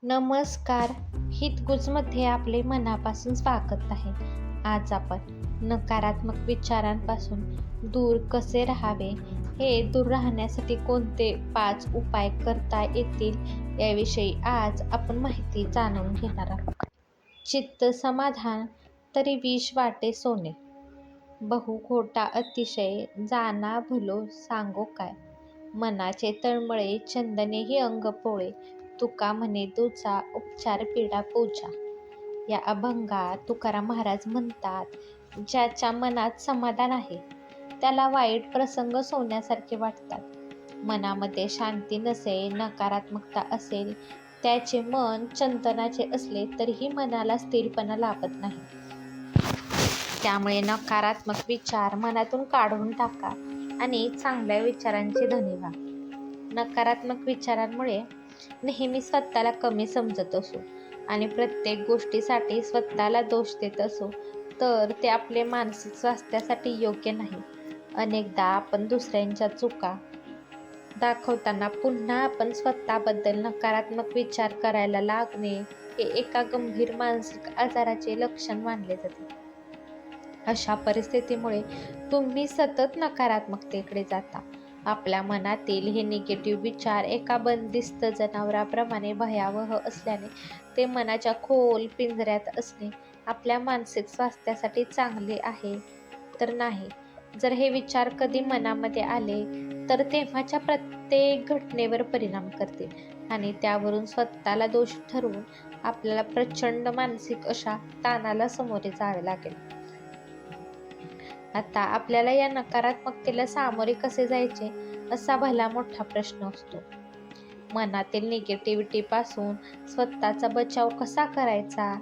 नमस्कार. हितगुजमध्ये आपले मनापासून स्वागत आहे. आज आपण नकारात्मक विचारांपासून दूर कसे राहावे, हे दूर राहण्यासाठी कोणते 5 उपाय करता येतील याविषयी आज आपण माहिती जाणून घेणार आहोत. चित्त समाधान तरी विष वाटे सोने, बहु खोटा अतिशय जाना भलो सांगो काय. मनाचे तळमळे चंदनेही अंग पोळे, तुका म्हणे तुझा उपचार पीडा पूजा. या अभंगात तुकाराम महाराज म्हणतात, ज्याच्या मनात समाधान आहे त्याला वाईट प्रसंग सोन्यासारखे वाटतात. मनामध्ये शांती नसेल, नकारात्मकता असेल, त्याचे मन चंदनाचे असले तरीही मनाला स्थिरपणा लाभत नाही. त्यामुळे नकारात्मक विचार मनातून काढून टाका आणि चांगल्या विचारांचे धनी व्हा. नकारात्मक विचारांमुळे नेहमी स्वतःला कमी समजत असो आणि प्रत्येक गोष्टीसाठी स्वतःला दोष देत असो तर ते आपले मानसिक स्वास्थ्यासाठी योग्य नाही. अनेकदा आपण दुसऱ्यांच्या चुका दाखवताना पुन्हा आपण स्वतःबद्दल नकारात्मक विचार करायला लागणे हे एका गंभीर मानसिक आजाराचे लक्षण मानले जाते. अशा परिस्थितीमुळे तुम्ही सतत नकारात्मकतेकडे जाता. आपल्या मनातील हे निगेटिव्ह विचार एका बंदिस्त जनावराप्रमाणे भयावह असल्याने ते मनाच्या खोल पिंजऱ्यात असणे आपल्या मानसिक स्वास्थ्यासाठी चांगले आहे तर नाही. जर हे विचार कधी मनामध्ये आले तर तेव्हाच्या प्रत्येक घटनेवर परिणाम करतील आणि त्यावरून स्वतःला दोषी ठरवून आपल्याला प्रचंड मानसिक अशा ताणाला सामोरे जावे लागेल. आता आपल्याला या नकारात्मकतेला सामोरे कसे जायचे असा भला मोठा प्रश्न असतो. मनातील निगेटिव्हिटी पासून स्वतःचा बचाव कसा करायचा,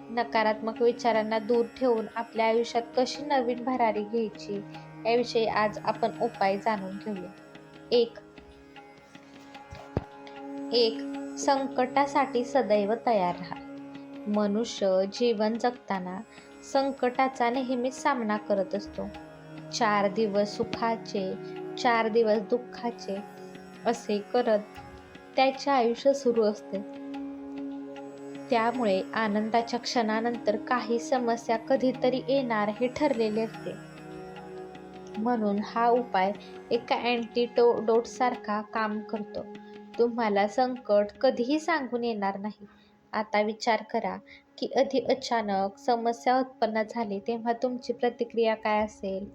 नकारात्मक विचारांना दूर ठेवून आपल्या आयुष्यात कशी नवीन भरारी घ्यायची याविषयी आज आपण उपाय जाणून घेऊया. एक संकटासाठी सदैव तयार राहा. मनुष्य जीवन जगताना संकटाचा नेहमीच सामना करत असतो. 4 दिवस सुखाचे, 4 दिवस दुःखाचे असे करत त्याचे आयुष्य सुरू असते. त्यामुळे आनंदाच्या क्षणानंतर काही समस्या कधीतरी येणार हे ठरलेले असते. म्हणून हा उपाय एका अँटीडोट सारखा काम करतो. तुम्हाला संकट कधीही सांगून येणार नाही. आता विचार करा की अचानक समस्या उत्पन्न झाली तेव्हा तुमची प्रतिक्रिया काय असेल.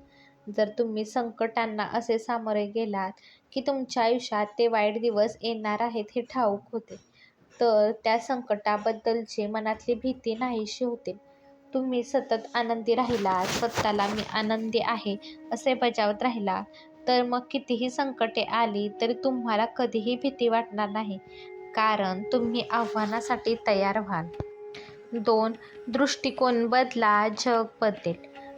जर तुम्ही संकटांना असे सामोरे गेलात की तुमच्या आयुष्यात ते वाईट दिवस येणार आहेत हे ठाऊक होते तर त्या संकटाबद्दलची मनातली भीती नाहीशी होते. तुम्ही सतत आनंदी राहिला, स्वतःला मी आनंदी आहे असे बजावत राहिला तर मग कितीही संकटे आली तरी तुम्हाला कधीही भीती वाटणार नाही, कारण तुम्ही आव्हानासाठी तयार व्हाल. 2. दृष्टिकोन बदला, जग बदलेल.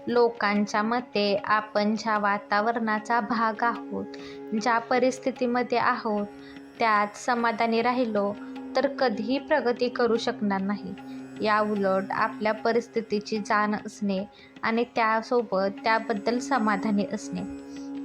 लोकांच्या मते आपण ज्या वातावरणाचा भाग आहोत, ज्या परिस्थितीमध्ये आहोत त्यात समाधानी राहिलो तर कधीही प्रगती करू शकणार नाही. या उलट आपल्या परिस्थितीची जाण असणे आणि त्यासोबत त्याबद्दल समाधानी असणे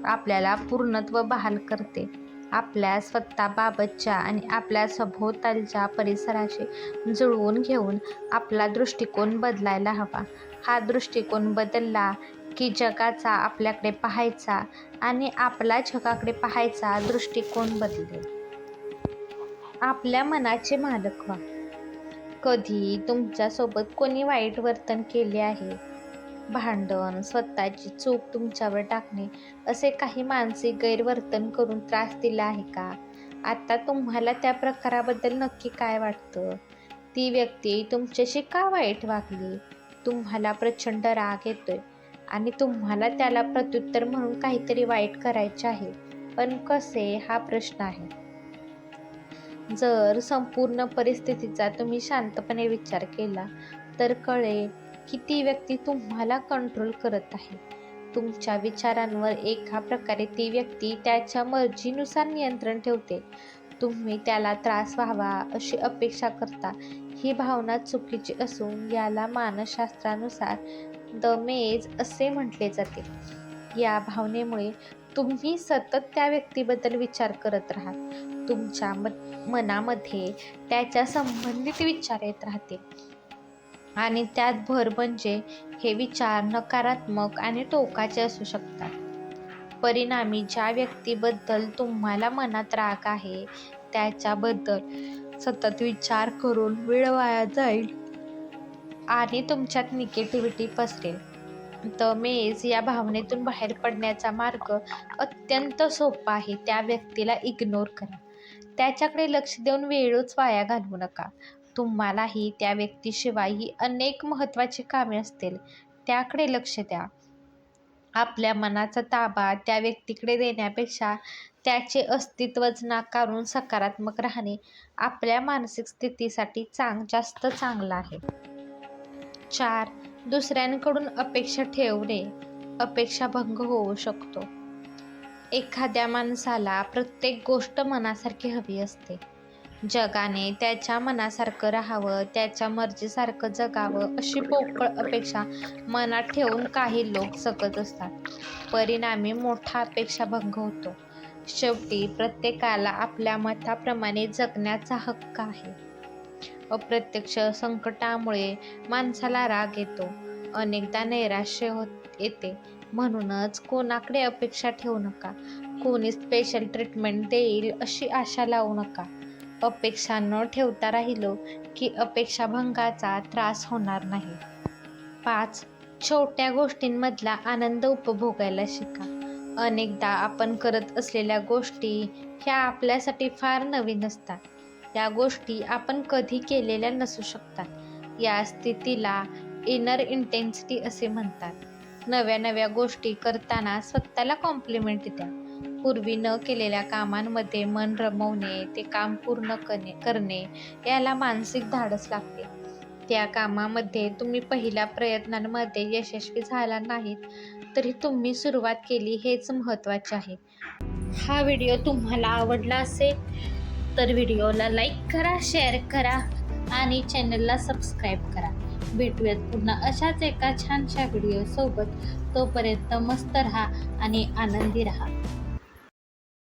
आपल्याला पूर्णत्व बहाल करते. आपल्या स्वतःबाबतच्या आणि आपल्या सभोवतालच्या परिसराशी जुळवून घेऊन आपला दृष्टिकोन बदलायला हवा. हा दृष्टिकोन बदलला की जगाचा आपल्याकडे पाहायचा आणि आपला जगाकडे पाहायचा दृष्टिकोन बदलेल. आपल्या मनाचे मालक व्हा. कधी तुमच्यासोबत कोणी वाईट वर्तन केले आहे, भांडण, स्वतःची चूक तुमच्यावर टाकणे असे काही मानसिक गैरवर्तन करून त्रास दिला आहे का? आता तुम्हाला त्या प्रकाराबद्दल नक्की काय वाटतं? ती व्यक्ती तुमच्याशी का वाईट वागली? तुम्हाला प्रचंड राग येतोय आणि तुम्हाला त्याला प्रत्युत्तर म्हणून काहीतरी वाईट करायचे आहे, पण कसे हा प्रश्न आहे. जर संपूर्ण परिस्थितीचा तुम्ही शांतपणे विचार केला तर कळेल की ती व्यक्ती तुम्हाला कंट्रोल करत आहे. तुमच्या विचारांवर एका प्रकारे ती व्यक्ती त्याच्या मर्जीनुसार नियंत्रण ठेवते. तुम्ही त्याला त्रास व्हावा अशी अपेक्षा करता. ही भावना चुकीची असून याला मानसशास्त्रानुसार द मेज असे म्हटले जाते. या भावनेमुळे तुम्ही सतत त्या व्यक्तीबद्दल विचार करत राहाल. तुमच्या मनामध्ये त्याच्या संबंधित विचार येत राहतील आणि त्यात भर म्हणजे हे विचार नकारात्मक आणि टोकाचे असू शकतात. परिणामी ज्या व्यक्तीबद्दल तुम्हाला मनात राग आहे त्याच्याबद्दल सतत विचार करून वेळ वाया जाईल आणि तुमच्यात निगेटिव्हिटी पसरेल. तमेज या भावनेतून बाहेर पडण्याचा मार्ग अत्यंत सोपा आहे. त्या व्यक्तीला इग्नोर करा. त्याच्याकडे लक्ष देऊन वेळच वाया घालवू नका. तुम्हालाही त्या व्यक्तीशिवायही अनेक महत्त्वाची कामे असतील, त्याकडे लक्ष द्या. आपल्या मनाचा ताबा त्या व्यक्तीकडे देण्यापेक्षा त्याचे अस्तित्वच नाकारून सकारात्मक राहणे आपल्या मानसिक स्थितीसाठी जास्त चांगलं आहे. 4. दुसऱ्यांकडून अपेक्षा ठेवणे. अपेक्षाभंग होऊ शकतो. एखाद्या माणसाला प्रत्येक गोष्ट मनासारखी हवी असते. जगाने त्याच्या मनासारखं राहावं, त्याच्या मर्जीसारखं जगावं अशी पोकळ अपेक्षा मनात ठेवून काही लोक जगत असतात. परिणामी मोठा अपेक्षाभंग होतो. शेवटी प्रत्येकाला आपल्या मताप्रमाणे जगण्याचा हक्क आहे. अप्रत्यक्ष संकटामुळे माणसाला राग येतो, अनेकदा नैराश्य येते. म्हणूनच कोणाकडे अपेक्षा ठेवू नका. कोणी स्पेशल ट्रीटमेंट देईल अशी आशा लावू नका. अपेक्षा न ठेवता राहिलो की अपेक्षाभंगाचा त्रास होणार नाही. 5. छोट्या गोष्टींमधला आनंद उपभोगायला शिका. अनेकदा आपण करत असलेल्या गोष्टी ह्या आपल्यासाठी फार नवीन असतात. या गोष्टी आपण कधी केलेल्या नसू शकतात. या स्थितीला इनर इंटेन्सिटी असे म्हणतात. नव्या गोष्टी करताना स्वतःला कॉम्प्लिमेंट द्या. पूर्वी न केलेल्या कामांमध्ये मन रमवणे, ते काम पूर्ण करणे याला मानसिक धाडस लागते. त्या कामामध्ये तुम्ही पहिल्या प्रयत्नांमध्ये यशस्वी झाला नाहीत तरी तुम्ही सुरुवात केली हेच महत्त्वाचे आहे. हा व्हिडिओ तुम्हाला आवडला असेल तर व्हिडिओला लाईक करा, शेअर करा आणि चॅनलला सबस्क्राईब करा. भेटूयात पुन्हा अशाच एका छानशा व्हिडिओ सोबत. तोपर्यंत मस्त राहा आणि आनंदी राहा.